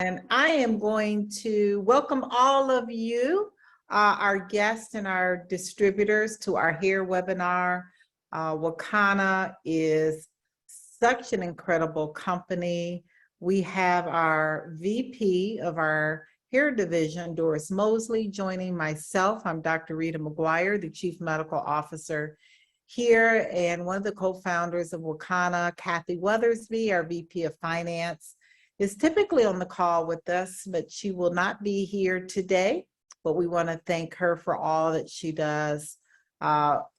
And I am going to welcome all of you, our guests and our distributors, to our hair webinar. Wakana is such an incredible company. We have our VP of our hair division, Doris Mosley, joining myself. I'm Dr. Rita McGuire, the Chief Medical Officer here, and one of the co-founders of Wakana, Kathy Weathersby, our VP of Finance, is typically on the call with us, but she will not be here today. But we want to thank her for all that she does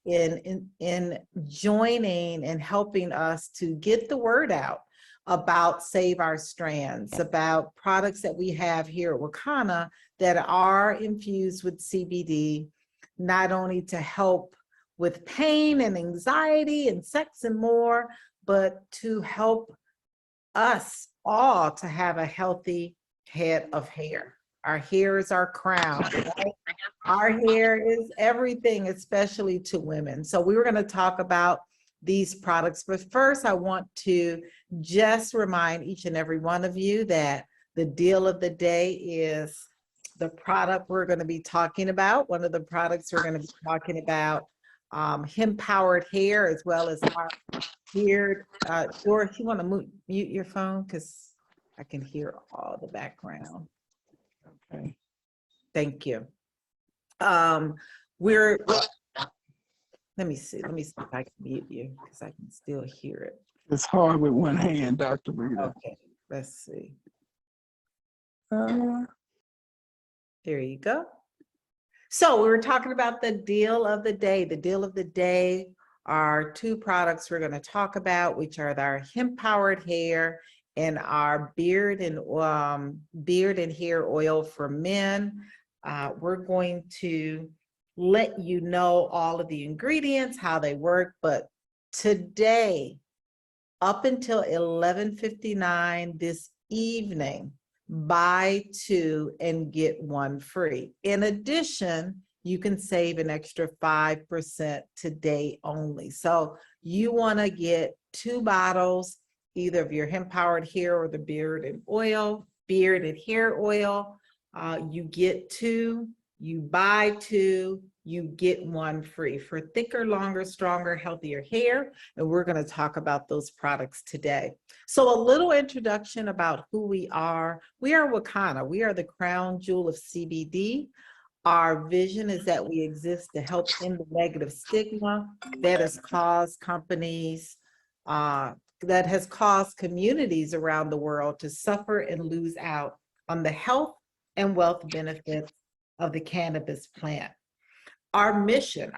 in joining and helping us to get the word out about Save Our Strands, about products that we have here at Wakana that are infused with CBD, not only to help with pain and anxiety and sex and more, but to help us all to have a healthy head of hair. Our hair is our crown, right? Our hair is everything, especially to women. So we were going to talk about these products, but first I want to just remind each and every one of you that the deal of the day is the product we're going to be talking about. One of the products we're going to be talking about, hemp-powered hair, as well as our beard. Doris, you want to mute your phone because I can hear all the background. Okay, thank you. Let me see if I can mute you because I can still hear it. It's hard with one hand, Dr. Rita. Okay, let's see. There you go. So we were talking about the deal of the day. The deal of the day are two products we're going to talk about, which are our hemp-powered hair and our beard and hair oil for men. We're going to let you know all of the ingredients, how they work, but today, up until 11:59 this evening, buy two and get one free. In addition, you can save an extra 5% today only. So you want to get two bottles, either of your hemp-powered hair or the beard and hair oil. You get two, you buy two, you get one free for thicker, longer, stronger, healthier hair. And we're going to talk about those products today. So a little introduction about who we are. We are Wakana. We are the crown jewel of CBD. Our vision is that we exist to help end the negative stigma that has caused communities around the world to suffer and lose out on the health and wealth benefits of the cannabis plant. Our mission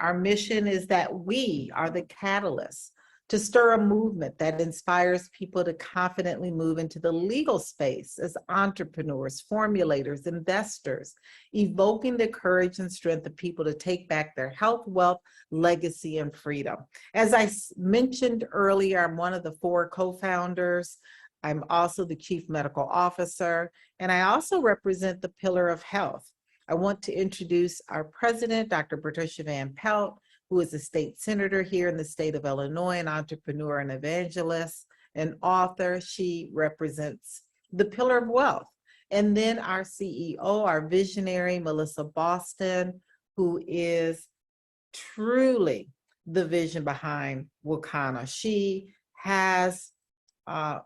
is that we are the catalyst to stir a movement that inspires people to confidently move into the legal space as entrepreneurs, formulators, investors, evoking the courage and strength of people to take back their health, wealth, legacy, and freedom. As I mentioned earlier, I'm one of the 4 co-founders. I'm also the Chief Medical Officer, and I also represent the pillar of health. I want to introduce our president, Dr. Patricia Van Pelt, who is a state senator here in the state of Illinois, an entrepreneur and evangelist, an author. She represents the pillar of wealth. And then our CEO, our visionary, Melissa Boston, who is truly the vision behind Wakana. She has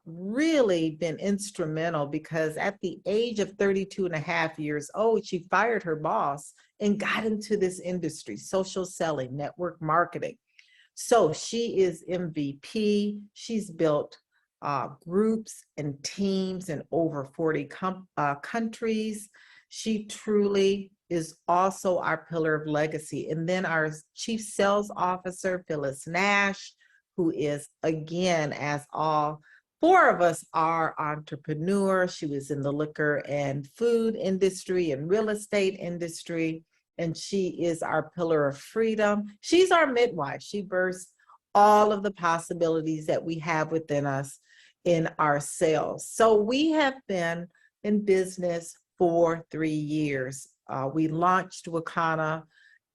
really been instrumental because at the age of 32 and a half years old, she fired her boss and got into this industry, social selling, network marketing. So she is MVP. She's built groups and teams in over 40 countries. She truly is also our pillar of legacy. And then our Chief Sales Officer, Phyllis Nash, who is, again, as all 4 of us are entrepreneurs. She was in the liquor and food industry and real estate industry, and she is our pillar of freedom. She's our midwife. She births all of the possibilities that we have within us in our sales. So we have been in business for 3 years. We launched Wakana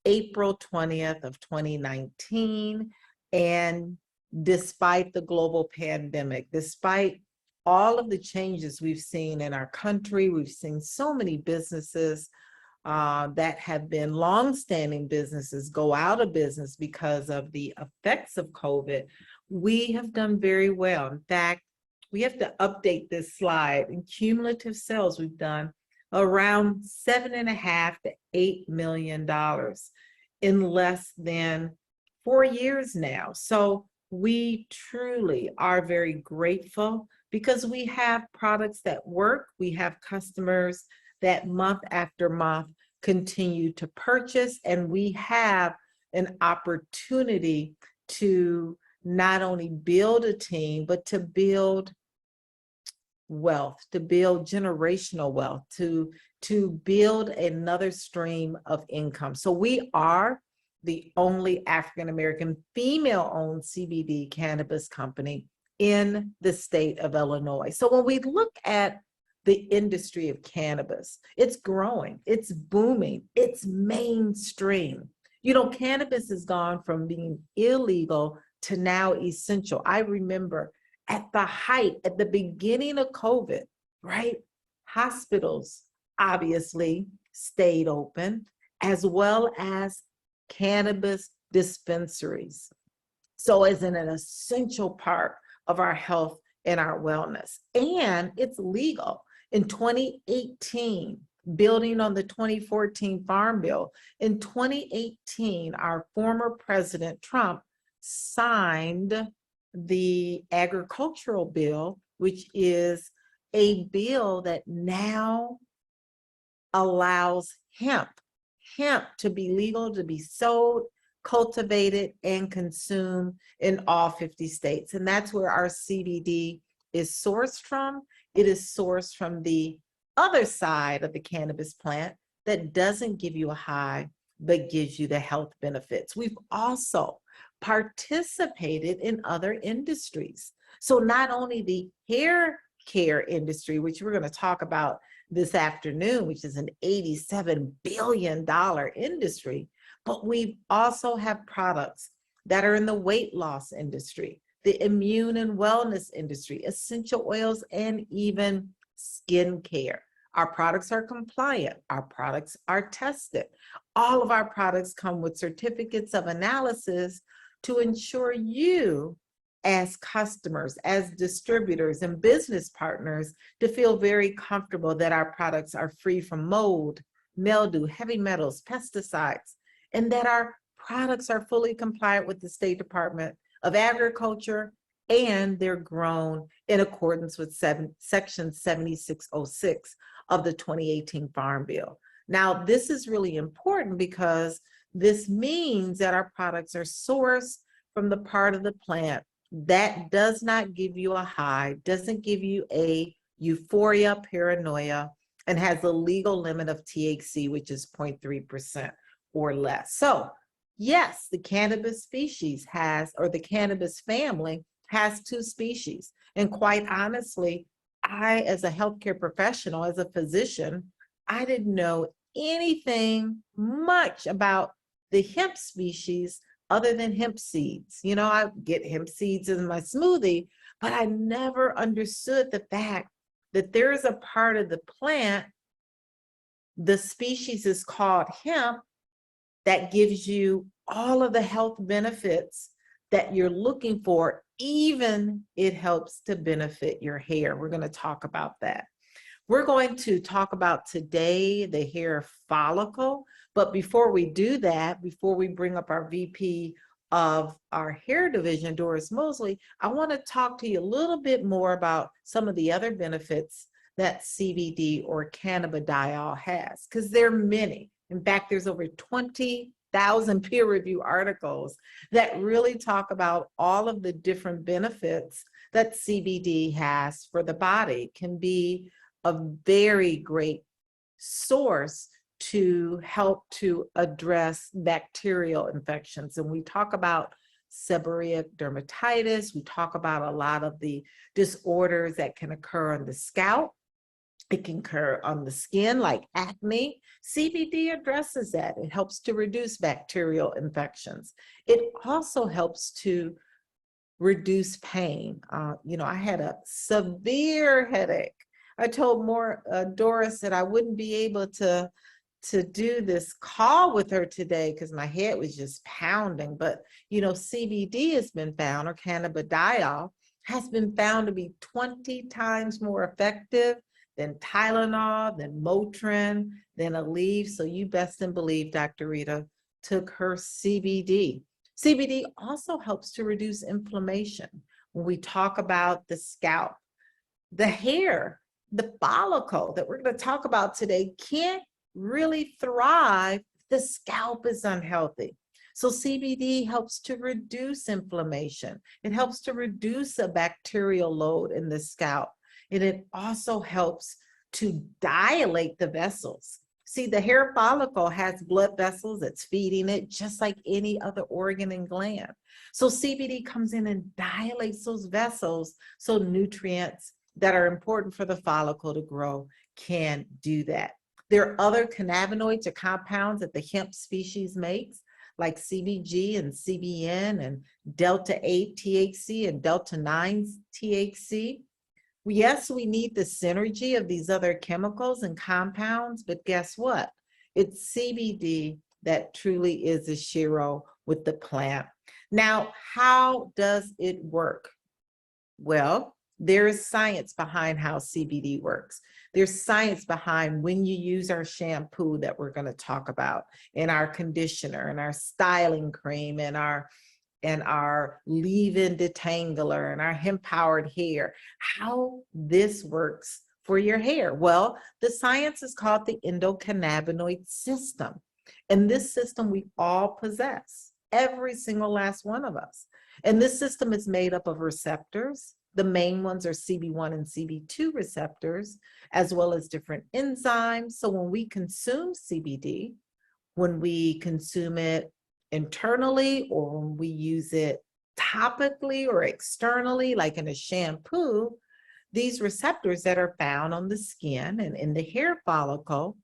April 20th of 2019, and despite the global pandemic, despite all of the changes we've seen in our country. We've seen so many businesses that have been longstanding businesses go out of business because of the effects of COVID. We have done very well. In fact, we have to update this slide. In cumulative sales, we've done around $7.5 to $8 million in less than 4 years now. So we truly are very grateful because we have products that work. We have customers that month after month continue to purchase, and we have an opportunity to not only build a team, but to build wealth, to build generational wealth, to build another stream of income. So we are the only African-American female-owned CBD cannabis company in the state of Illinois. So when we look at the industry of cannabis, it's growing, it's booming, it's mainstream. You know, cannabis has gone from being illegal to now essential. I remember at the height, at the beginning of COVID, right? Hospitals obviously stayed open, as well as cannabis dispensaries. So it's an essential part of our health and our wellness. And it's legal. In 2018, building on the 2014 Farm Bill, in 2018, our former President Trump signed the agricultural bill, which is a bill that now allows hemp to be legal, to be sold, cultivated, and consumed in all 50 states. And that's where our CBD is sourced from. It is sourced from the other side of the cannabis plant that doesn't give you a high, but gives you the health benefits. We've also participated in other industries. So not only the hair care industry, which we're going to talk about this afternoon, which is an $87 billion industry, but we also have products that are in the weight loss industry, the immune and wellness industry, essential oils, and even skin care. Our products are compliant. Our products are tested. All of our products come with certificates of analysis to ensure you, as customers, as distributors and business partners, to feel very comfortable that our products are free from mold, mildew, heavy metals, pesticides, and that our products are fully compliant with the State Department of Agriculture, and they're grown in accordance with Section 7606 of the 2018 Farm Bill. Now, this is really important because this means that our products are sourced from the part of the plant that does not give you a high, doesn't give you a euphoria, paranoia, and has a legal limit of THC, which is 0.3% or less. So yes, the cannabis species has, or the cannabis family has 2 species. And quite honestly, I, as a healthcare professional, as a physician, I didn't know anything much about the hemp species other than hemp seeds. You know, I get hemp seeds in my smoothie, but I never understood the fact that there is a part of the plant, the species is called hemp, that gives you all of the health benefits that you're looking for. Even it helps to benefit your hair. We're going to talk about that. We're going to talk about today the hair follicle. But before we do that, before we bring up our VP of our hair division, Doris Mosley, I want to talk to you a little bit more about some of the other benefits that CBD or cannabidiol has, because there are many. In fact, there's over 20,000 peer-reviewed articles that really talk about all of the different benefits that CBD has for the body. It can be a very great source to help to address bacterial infections. And we talk about seborrheic dermatitis. We talk about a lot of the disorders that can occur on the scalp. It can occur on the skin, like acne. CBD addresses that. It helps to reduce bacterial infections. It also helps to reduce pain. I had a severe headache. I told Doris that I wouldn't be able to do this call with her today because my head was just pounding. But, CBD has been found, or cannabidiol, has been found to be 20 times more effective than Tylenol, than Motrin, than Aleve. So you best and believe Dr. Rita took her CBD. CBD also helps to reduce inflammation. When we talk about the scalp, the hair, the follicle that we're going to talk about today can't really thrive if the scalp is unhealthy. So CBD helps to reduce inflammation. It helps to reduce a bacterial load in the scalp. And it also helps to dilate the vessels. See, the hair follicle has blood vessels that's feeding it just like any other organ and gland. So CBD comes in and dilates those vessels so nutrients that are important for the follicle to grow can do that. There are other cannabinoids or compounds that the hemp species makes, like CBG and CBN and delta 8 THC and delta 9 THC. Yes, we need the synergy of these other chemicals and compounds, but guess what? It's CBD that truly is a shiro with the plant. Now, how does it work? Well, there is science behind how CBD works. There's science behind when you use our shampoo that we're going to talk about, and our conditioner, and our styling cream, and our leave-in detangler, and our hemp-powered hair, how this works for your hair. Well, the science is called the endocannabinoid system. And this system we all possess, every single last one of us. And this system is made up of receptors. The main ones are CB1 and CB2 receptors, as well as different enzymes. So when we consume CBD, when we consume it internally, or when we use it topically or externally, like in a shampoo, these receptors that are found on the skin and in the hair follicle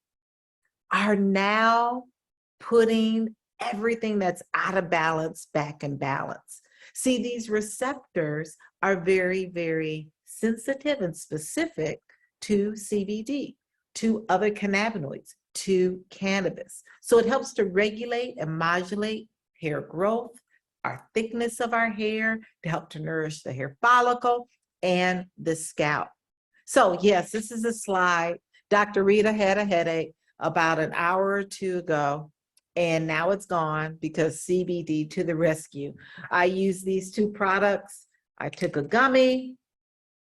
are now putting everything that's out of balance back in balance. See, these receptors are very, very sensitive and specific to CBD, to other cannabinoids, to cannabis. So it helps to regulate and modulate hair growth, our thickness of our hair, to help to nourish the hair follicle and the scalp. So yes, this is a slide. Dr. Rita had a headache about an hour or two ago, and now it's gone because CBD to the rescue. I use these two products. I took a gummy.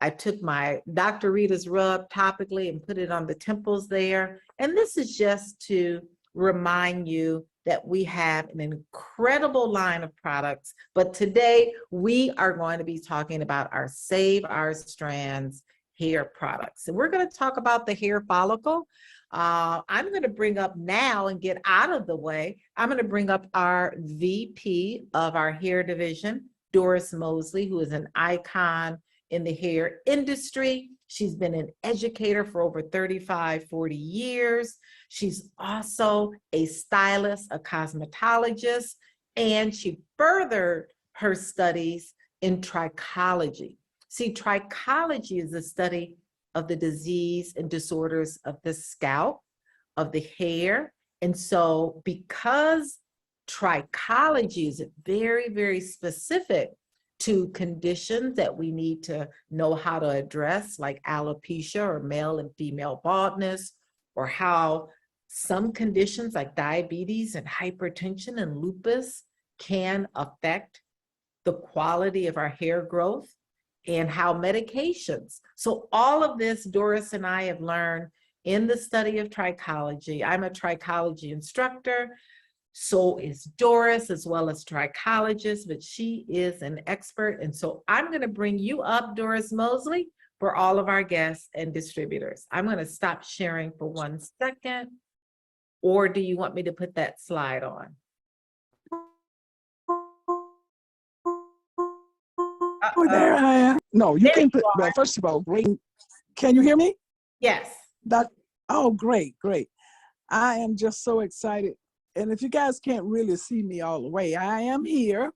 I took my Dr. Rita's rub topically and put it on the temples there. And this is just to remind you that we have an incredible line of products. But today we are going to be talking about our Save Our Strands hair products. And we're going to talk about the hair follicle. I'm going to bring up now and get out of the way. I'm going to bring up our VP of our hair division, Doris Mosley, who is an icon in the hair industry. She's been an educator for over 35, 40 years. She's also a stylist, a cosmetologist, and she furthered her studies in trichology. See, trichology is the study of the disease and disorders of the scalp, of the hair. And so because trichology is very, very specific to conditions that we need to know how to address, like alopecia or male and female baldness, or how some conditions like diabetes and hypertension and lupus can affect the quality of our hair growth, and how medications. So all of this, Doris and I have learned in the study of trichology. I'm a trichology instructor. So is Doris, as well as trichologist, but she is an expert. And so I'm going to bring you up, Doris Mosley, for all of our guests and distributors. I'm going to stop sharing for 1 second. Or do you want me to put that slide on? Oh, there I am. No, you There can you put, well, first of all, great. Can you hear me? Yes. Oh, great, great. I am just so excited. And if you guys can't really see me all the way, I am here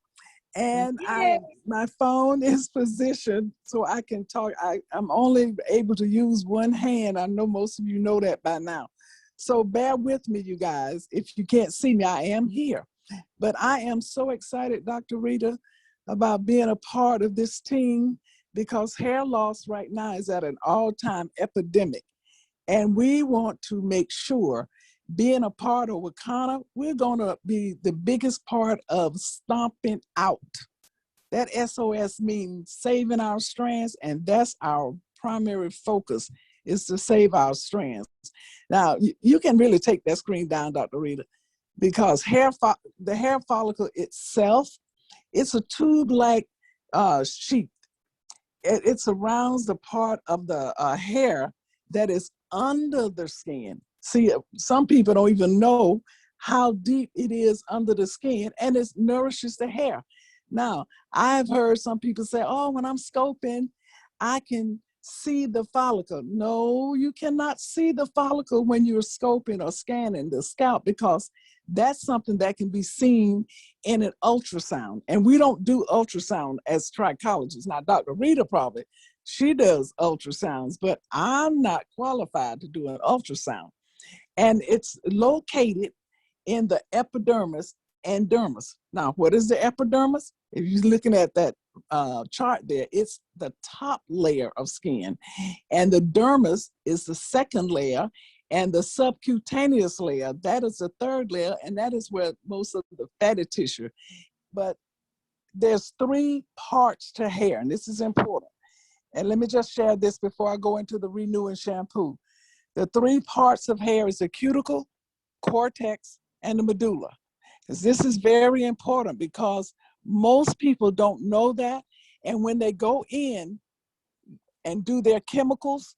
And Yeah. my phone is positioned so I can talk. I'm only able to use one hand. I know most of you know that by now. So bear with me, you guys. If you can't see me, I am here. But I am so excited, Dr. Rita, about being a part of this team because hair loss right now is at an all-time epidemic. And we want to make sure, being a part of Wakana, we're going to be the biggest part of stomping out. That SOS means saving our strands, and that's our primary focus, is to save our strands. Now, you can really take that screen down, Dr. Rita, because the hair follicle itself, it's a tube-like sheath. It surrounds the part of the hair that is under the skin. See, some people don't even know how deep it is under the skin, and it nourishes the hair. Now, I've heard some people say, oh, when I'm scoping, I can see the follicle. No, you cannot see the follicle when you're scoping or scanning the scalp, because that's something that can be seen in an ultrasound. And we don't do ultrasound as trichologists. Now, Dr. Rita probably, she does ultrasounds, but I'm not qualified to do an ultrasound. And it's located in the epidermis and dermis. Now, what is the epidermis? If you're looking at that chart there, it's the top layer of skin. And the dermis is the second layer, and the subcutaneous layer, that is the third layer, and that is where most of the fatty tissue. But there's 3 parts to hair, and this is important. And let me just share this before I go into the renewing shampoo. The 3 parts of hair is the cuticle, cortex, and the medulla. Because this is very important, because most people don't know that. And when they go in and do their chemicals,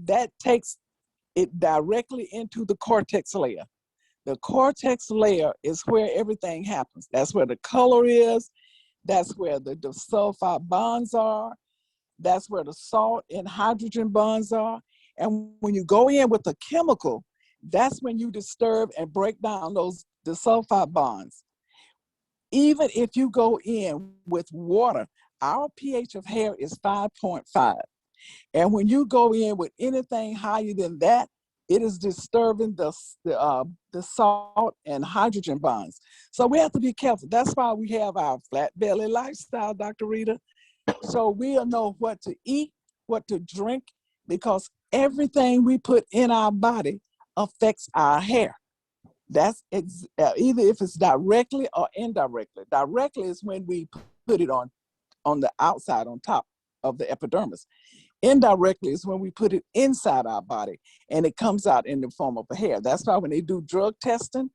that takes it directly into the cortex layer. The cortex layer is where everything happens. That's where the color is. That's where the sulfide bonds are. That's where the salt and hydrogen bonds are. And when you go in with a chemical, that's when you disturb and break down the sulfide bonds. Even if you go in with water, our pH of hair is 5.5. And when you go in with anything higher than that, it is disturbing the salt and hydrogen bonds. So we have to be careful. That's why we have our flat belly lifestyle, Dr. Rita. So we'll know what to eat, what to drink, because everything we put in our body affects our hair. That's either if it's directly or indirectly. Directly is when we put it on the outside, on top of the epidermis. Indirectly is when we put it inside our body and it comes out in the form of a hair. That's why when they do drug testing,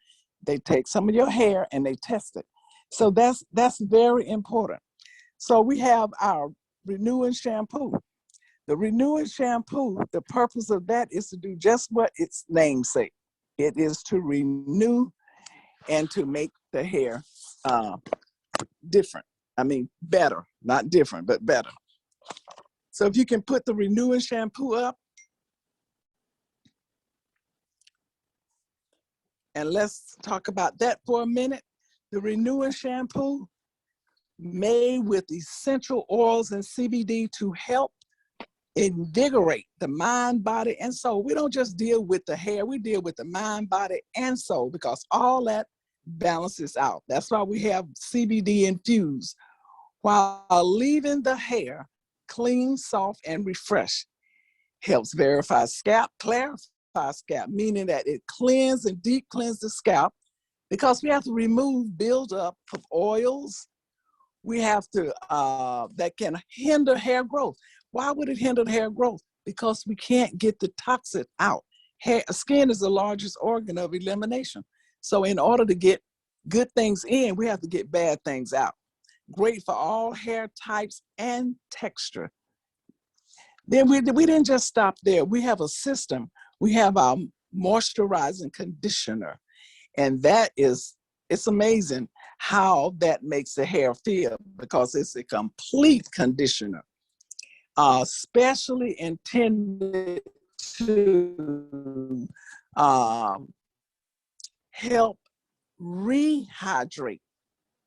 they take some of your hair and they test it. So that's very important. So we have our renewing shampoo. The renewing shampoo, the purpose of that is to do just what its name says. It is to renew and to make the hair different. I mean, better, not different, but better. So if you can put the renewing shampoo up. And let's talk about that for a minute. The renewing shampoo, made with essential oils and CBD to help invigorate the mind, body, and soul. We don't just deal with the hair, we deal with the mind, body, and soul, because all that balances out. That's why we have CBD infused, while leaving the hair clean, soft, and refreshed. Helps verify scalp, clarify scalp, meaning that it cleanses and deep cleanses the scalp, because we have to remove buildup of oils. We have to, that can hinder hair growth. Why would it hinder hair growth? Because we can't get the toxin out. Skin is the largest organ of elimination. So in order to get good things in, we have to get bad things out. Great for all hair types and texture. Then we didn't just stop there. We have a system. We have our moisturizing conditioner. And that is, it's amazing how that makes the hair feel, because it's a complete conditioner, especially intended to help rehydrate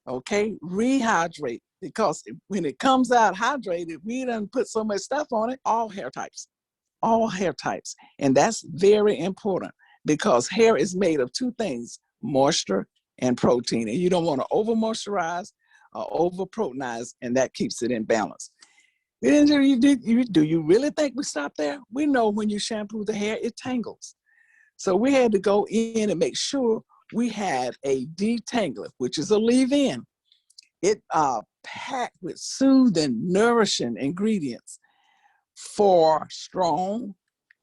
Okay, rehydrate, because when it comes out hydrated, we done put so much stuff on it, all hair types, all hair types. And that's very important because hair is made of two things, moisture and protein. And you don't want to over moisturize or over proteinize, and that keeps it in balance. Do you really think we stop there? We know when you shampoo the hair, it tangles. So we had to go in and make sure we had a detangler, which is a leave-in. It packed with soothing, nourishing ingredients for strong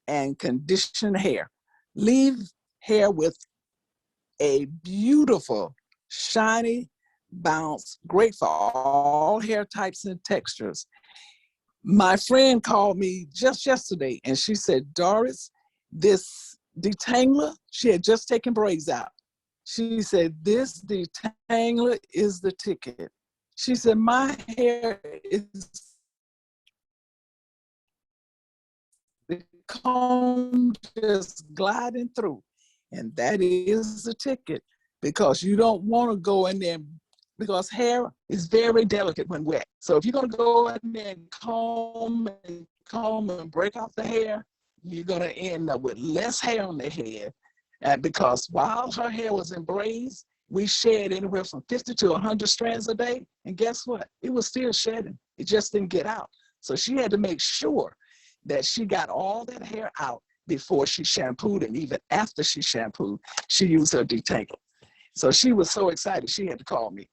and conditioned hair. Leave hair with a beautiful, shiny bounce, great for all hair types and textures. My friend called me just yesterday and she said, Doris, this detangler, she had just taken braids out. She said, this detangler is the ticket. She said, my hair is the comb just gliding through. And that is the ticket, because you don't want to go in there, because hair is very delicate when wet. So if you're going to go in there and comb and break off the hair, you're going to end up with less hair on the head. Because while her hair was in braids, we shed anywhere from 50 to 100 strands a day. And guess what? It was still shedding. It just didn't get out. So she had to make sure that she got all that hair out before she shampooed, and even after she shampooed, she used her detangler. So she was so excited, she had to call me.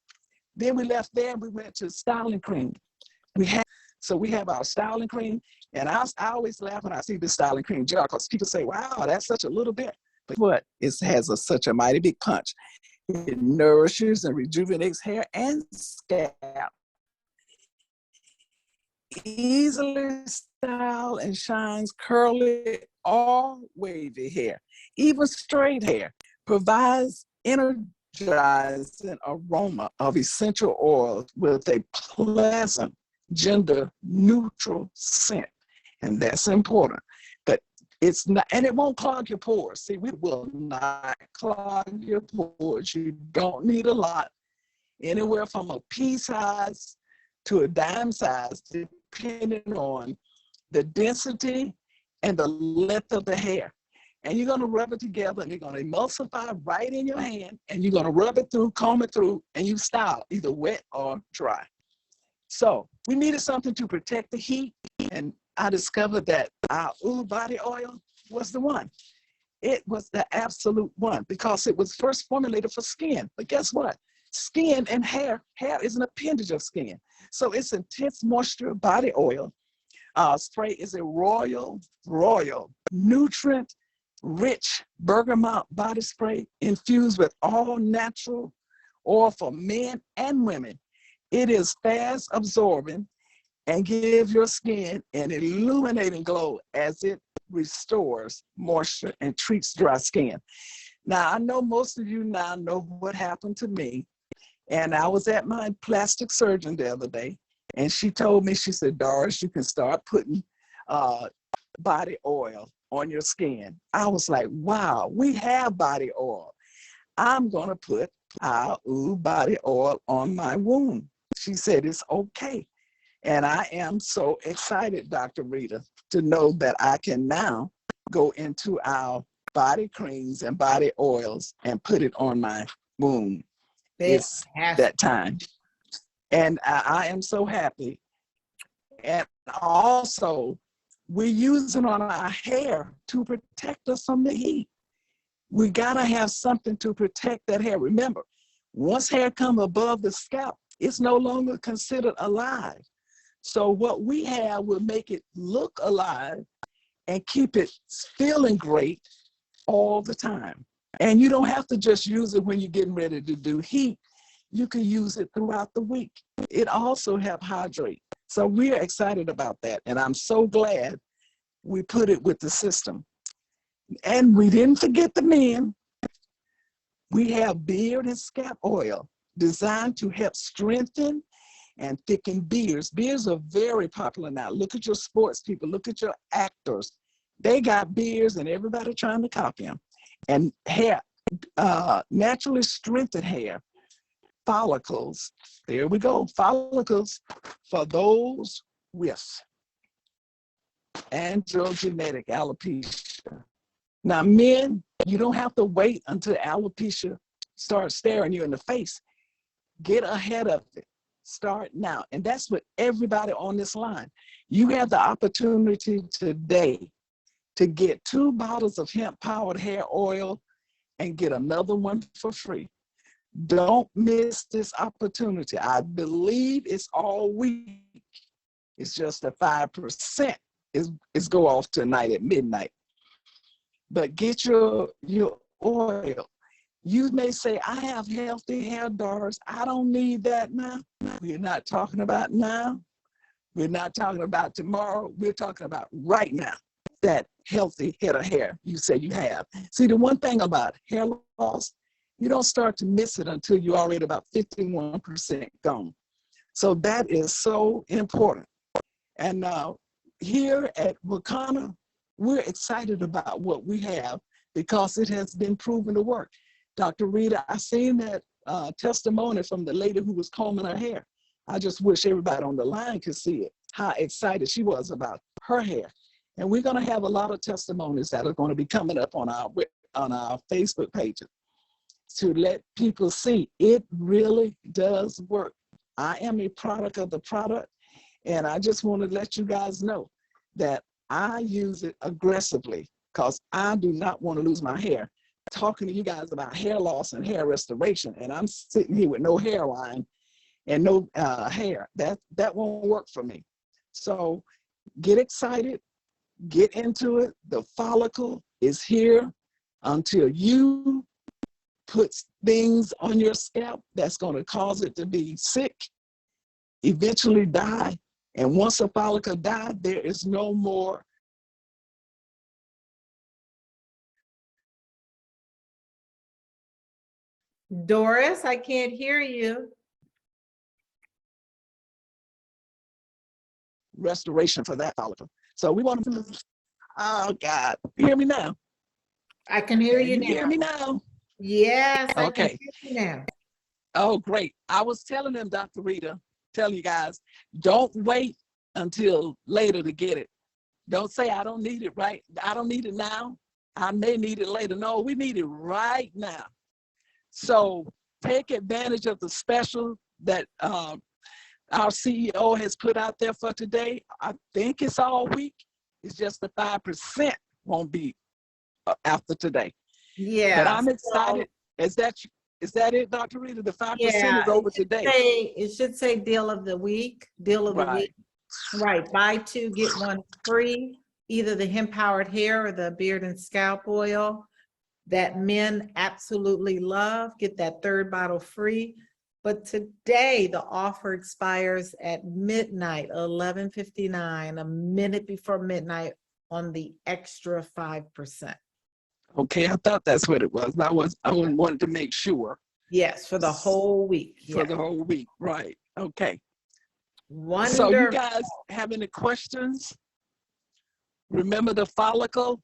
Then we left there and we went to styling cream. We have our styling cream, and I always laugh when I see this styling cream jar, because people say, wow, that's such a little bit. But what? It has such a mighty big punch. It nourishes and rejuvenates hair and scalp. Easily style and shines curly or wavy hair, even straight hair. Provides energizing aroma of essential oils with a pleasant, gender neutral scent. And that's important. But it's not, and it won't clog your pores. See, we will not clog your pores. You don't need a lot, anywhere from a pea size to a dime size, depending on the density and the length of the hair. And you're going to rub it together, and you're going to emulsify right in your hand, and you're going to rub it through, comb it through, and you style, either wet or dry. So we needed something to protect the heat, and I discovered that our Oud body oil was the one. It was the absolute one, because it was first formulated for skin. But guess what? Skin and hair is an appendage of skin. So it's intense moisture body oil. Spray is a royal, nutrient-rich bergamot body spray infused with all natural oil for men and women. It is fast absorbing and give your skin an illuminating glow as it restores moisture and treats dry skin. Now, I know most of you now know what happened to me. And I was at my plastic surgeon the other day, and she told me, she said, Doris, you can start putting body oil on your skin. I was like, wow, we have body oil. I'm going to put our Oud body oil on my wound. She said, it's okay. And I am so excited, Dr. Rita, to know that I can now go into our body creams and body oils and put it on my wound. It's that time. And I am so happy. And also, we're using on our hair to protect us from the heat. We gotta have something to protect that hair. Remember, once hair come above the scalp, it's no longer considered alive. So what we have will make it look alive and keep it feeling great all the time. And you don't have to just use it when you're getting ready to do heat. You can use it throughout the week. It also helps hydrate. So we're excited about that. And I'm so glad we put it with the system. And we didn't forget the men. We have beard and scalp oil designed to help strengthen and thicken beards. Beards are very popular now. Look at your sports people, look at your actors. They got beards and everybody trying to copy them. And hair, naturally strengthened hair follicles. There we go, follicles for those with androgenetic alopecia. Now, men, you don't have to wait until alopecia starts staring you in the face. Get ahead of it. Start now. And that's what everybody on this line. You have the opportunity today to get 2 bottles of hemp-powered hair oil and get another one for free. Don't miss this opportunity. I believe it's all week. It's just a 5% is go off tonight at midnight. But get your oil. You may say, I have healthy hair, Doris. I don't need that now. We're not talking about now. We're not talking about tomorrow. We're talking about right now. That healthy head of hair you say you have. See, the one thing about hair loss, you don't start to miss it until you're already about 51% gone. So that is so important. And here at Wakana, we're excited about what we have because it has been proven to work. Dr. Rita, I seen that testimony from the lady who was combing her hair. I just wish everybody on the line could see it, how excited she was about her hair. And we're gonna have a lot of testimonies that are gonna be coming up on our Facebook pages to let people see it really does work. I am a product of the product, and I just want to let you guys know that I use it aggressively because I do not want to lose my hair. Talking to you guys about hair loss and hair restoration, and I'm sitting here with no hairline and no hair. That won't work for me. So get excited, get into it. The follicle is here until you put things on your scalp that's going to cause it to be sick, eventually die. And once a follicle dies, there is no more Doris, I can't hear you. restoration for that follicle. So we want to, oh God, you hear me now? I can hear you now. Hear me now? Yes, I can Okay. hear you now. Oh, great. I was telling them, Dr. Rita, tell you guys, don't wait until later to get it. Don't say, I don't need it right. I don't need it now. I may need it later. No, we need it right now. So take advantage of the special that our CEO has put out there for today. I think it's all week. It's just the 5% won't be after today. Yeah. But I'm excited. So, is that it, Dr. Rita? The 5% yeah, is over today. it should say deal of the week, deal of the week. Right, buy 2, get 1 free, either the hemp-powered hair or the beard and scalp oil that men absolutely love. Get that 3rd bottle free. But today the offer expires at midnight, 11:59, a minute before midnight on the extra 5%. Okay, I thought that's what it was. I wanted to make sure. Yes, for the whole week. For the whole week, right. Okay. Wonderful. So you guys have any questions? Remember, the follicle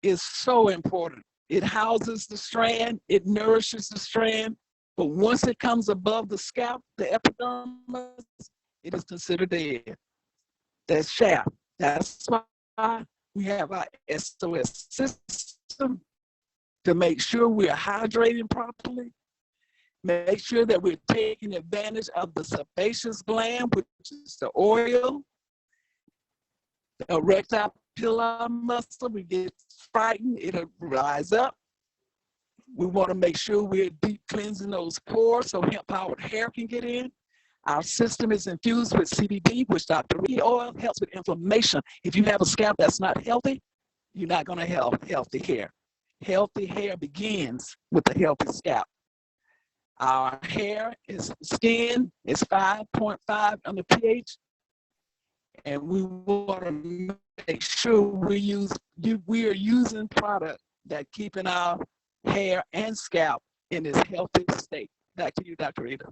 is so important. It houses the strand, it nourishes the strand, but once it comes above the scalp, the epidermis, it is considered dead. That's shaft. That's why we have our SOS system to make sure we're hydrating properly, make sure that we're taking advantage of the sebaceous gland, which is the oil, the erectile pillar muscle. We get frightened, it'll rise up. We want to make sure we're deep cleansing those pores so hemp-powered hair can get in. Our system is infused with CBD, which Dr. Rita oil helps with inflammation. If you have a scalp that's not healthy, you're not going to have healthy hair. Healthy hair begins with a healthy scalp. Our skin is 5.5 on the pH, and we want to make sure we are using product that keeping our hair and scalp in this healthy state. Back to you, Dr. Rita.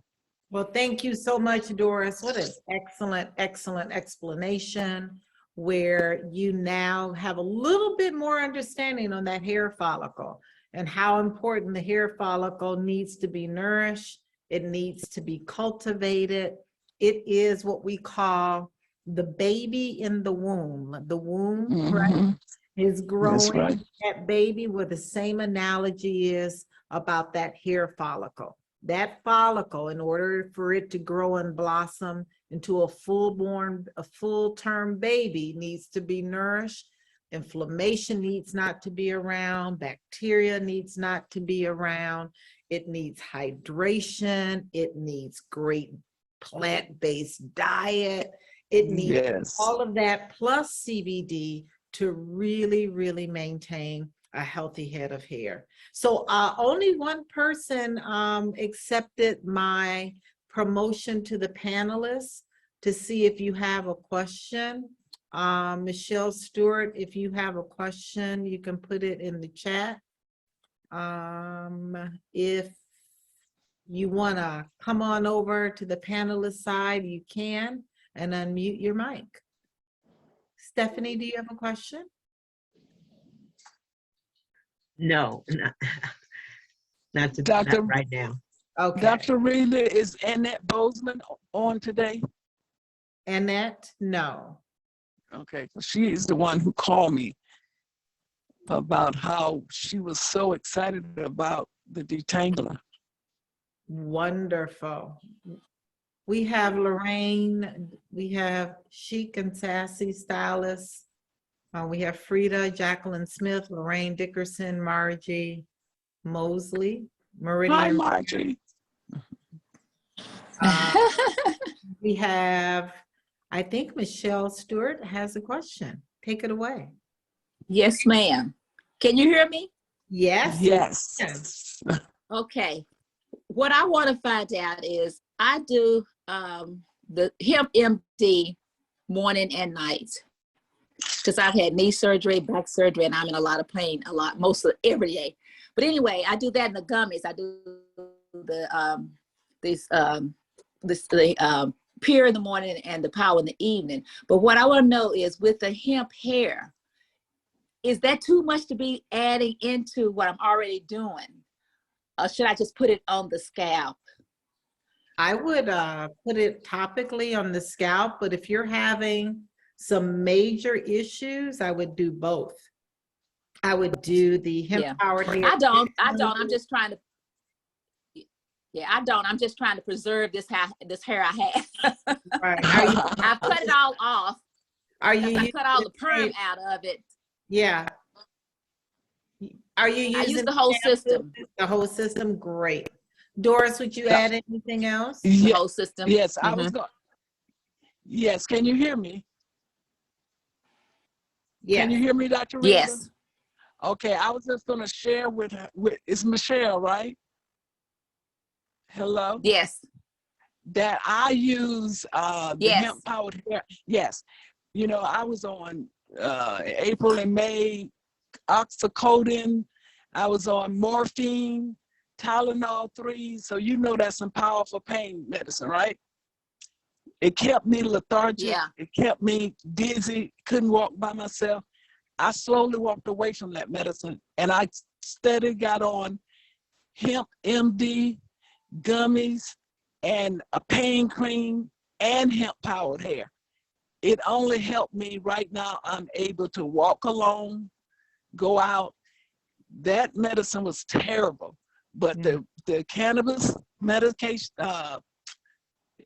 Well, thank you so much, Doris. What an excellent, excellent explanation where you now have a little bit more understanding on that hair follicle and how important the hair follicle needs to be nourished It needs to be cultivated. It is what we call the baby in the womb. The womb, right, is growing. That's right. That baby, where the same analogy is about that hair follicle. That follicle, in order for it to grow and blossom into a full-term baby, needs to be nourished. Inflammation needs not to be around. Bacteria needs not to be around. It needs hydration. It needs great plant-based diet. It needs all of that plus CBD to really, really maintain a healthy head of hair. So only one person accepted my promotion to the panelists to see if you have a question. Michelle Stewart, if you have a question, you can put it in the chat. If you want to come on over to the panelist side, you can, and unmute your mic. Stephanie, do you have a question? No, not right now. Okay. Dr. Rita, is Annette Bozeman on today? Annette, no. Okay, she is the one who called me about how she was so excited about the detangler. Wonderful. We have Lorraine, we have Chic and Sassy Stylists. We have Frida, Jacqueline Smith, Lorraine Dickerson, Margie Mosley, Meridian. Hi, Margie. We have, I think Michelle Stewart has a question. Take it away. Yes, ma'am. Can you hear me? Yes. Yes. Okay. What I want to find out is I do the hemp MD morning and night because I've had knee surgery, back surgery, and I'm in a lot of pain most of every day. But anyway, I do that in the gummies. I do the pure in the morning and the power in the evening. But what I want to know is with the hemp hair, is that too much to be adding into what I'm already doing? Or should I just put it on the scalp? I would put it topically on the scalp, but if you're having some major issues, I would do both. I would do the hemp powered hair. I don't. I'm just trying to. Yeah, I don't. I'm just trying to preserve this hair I have. Right. I've cut it all off. I cut all the perm out of it. Yeah. Are you using? I use the whole system. The whole system, great. Doris, would you add anything else? The whole system. Yes, I was going. Yes, can you hear me? Yes. Can you hear me, Dr. Rita? Yes. Okay, I was just going to share with it's Michelle, right? Hello? Yes. That I use the hemp powered hair. Yes. You know, I was on April and May, oxycodone. I was on morphine, Tylenol 3. So you know that's some powerful pain medicine, right? It kept me lethargic. Yeah. It kept me dizzy, couldn't walk by myself. I slowly walked away from that medicine and I steadily got on hemp MD, gummies, and a pain cream and hemp powered hair. It only helped me. Right now, I'm able to walk alone, go out. That medicine was terrible, but the cannabis medication,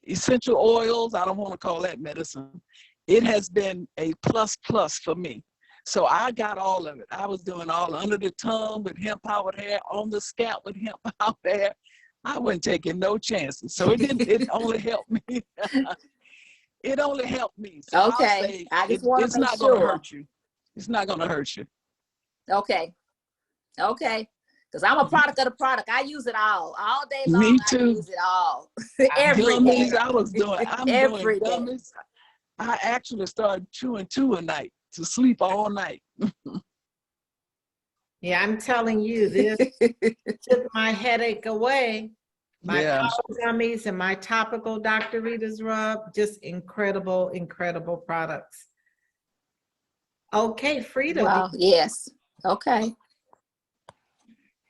essential oils, I don't want to call that medicine. It has been a plus for me. So I got all of it. I was doing all under the tongue with hemp powered hair, on the scalp with hemp powered hair. I wasn't taking no chances. So it only helped me. It only helped me. So okay. I just want it's to make not sure. Gonna hurt you. It's not going to hurt you. Okay. Okay. Because I'm a product of the product. I use it all day long. Me too. I use it all. Every gummies, day. I'm Every doing day. gummies. I actually started chewing 2 a night to sleep all night. Yeah, I'm telling you, this took my headache away. My power gummies and my topical Dr. Rita's rub, just incredible, incredible products. Okay, Frida. Wow, yes. Okay.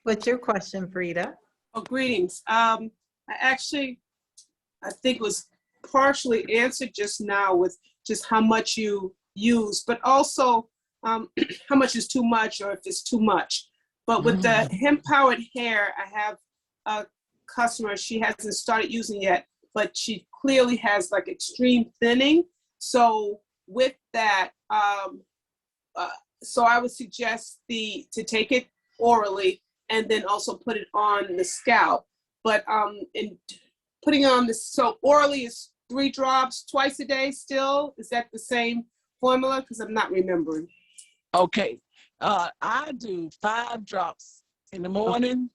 What's your question, Frida? Oh, greetings. I I think it was partially answered just now with just how much you use, but also how much is too much or if it's too much. But with the hemp powered hair, I have a customer, she hasn't started using yet, but she clearly has like extreme thinning. So with that, so I would suggest to take it orally and then also put it on the scalp. But in putting on this, so orally is 3 drops twice a day still? Is that the same formula? Because I'm not remembering. Okay. I do 5 drops in the morning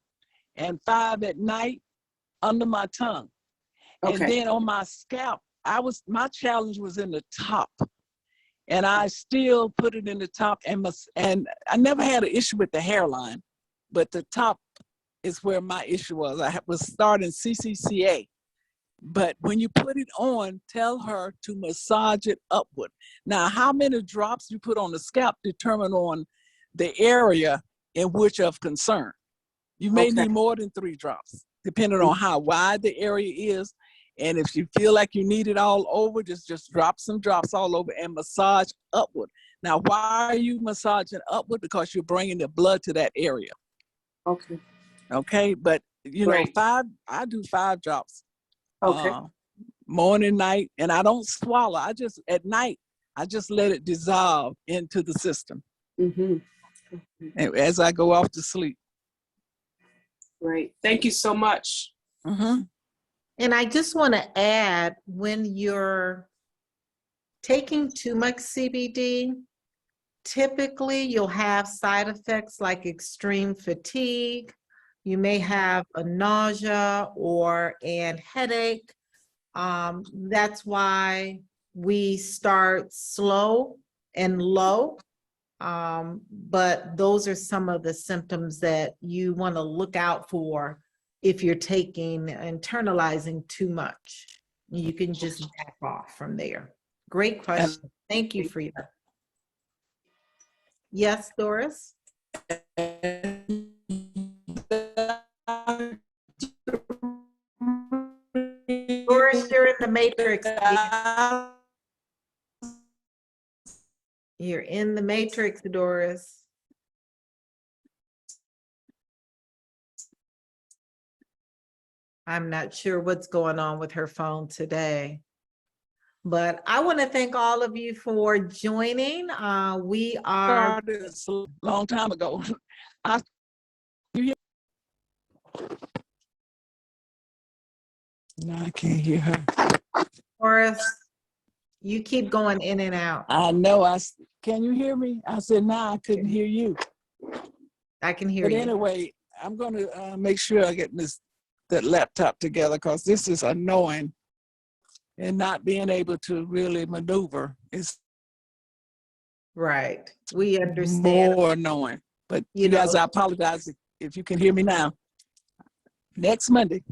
and 5 at night under my tongue. Okay. And then on my scalp, my challenge was in the top. And I still put it in the top and I never had an issue with the hairline, but the top is where my issue was. I was starting CCCA. But when you put it on, tell her to massage it upward. Now, how many drops you put on the scalp determine on the area in which of concern. You may need more than 3 drops, depending on how wide the area is. And if you feel like you need it all over, just drop some drops all over and massage upward. Now, why are you massaging upward? Because you're bringing the blood to that area. Okay. Okay, but you know, I do 5 drops. Okay. Morning, night, and I don't swallow. At night, I just let it dissolve into the system. As I go off to sleep. Great. Thank you so much. And I just want to add, when you're taking too much CBD, typically you'll have side effects like extreme fatigue. You may have a nausea or a headache. That's why we start slow and low. But those are some of the symptoms that you want to look out for if you're internalizing too much. You can just back off from there. Great question. Thank you for your. Yes, Doris? Doris, you're in the matrix. You're in the matrix, Doris. I'm not sure what's going on with her phone today. But I want to thank all of you for joining. We are started a long time ago. No, I can't hear her. Doris, you keep going in and out. I know. Can you hear me? I said, nah, I couldn't hear you. I can hear you. But anyway, I'm going to make sure I get that laptop together, because this is annoying, and not being able to really maneuver is right. We understand. More annoying. But you guys, I apologize if you can hear me now. Next Monday.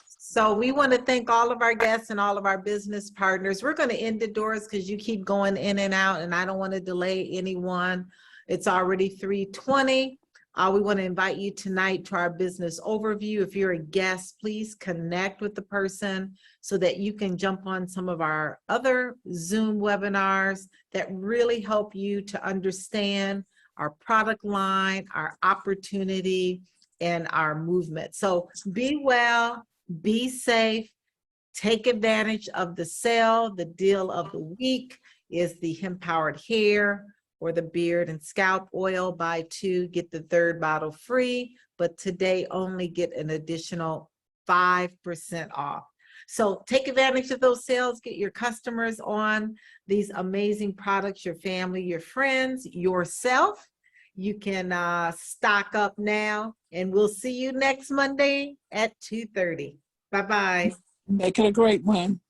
So we want to thank all of our guests and all of our business partners. We're going to end the doors because you keep going in and out, and I don't want to delay anyone. It's already 3:20. We want to invite you tonight to our business overview. If you're a guest, please connect with the person so that you can jump on some of our other Zoom webinars that really help you to understand our product line, our opportunity, and our movement. So be well. Be safe, take advantage of the sale. The deal of the week is the hemp powered hair or the beard and scalp oil. Buy 2, get the 3rd bottle free, but today only get an additional 5% off. So take advantage of those sales, get your customers on these amazing products, your family, your friends, yourself. You can stock up now, and we'll see you next Monday at 2:30. Bye-bye. Make it a great one.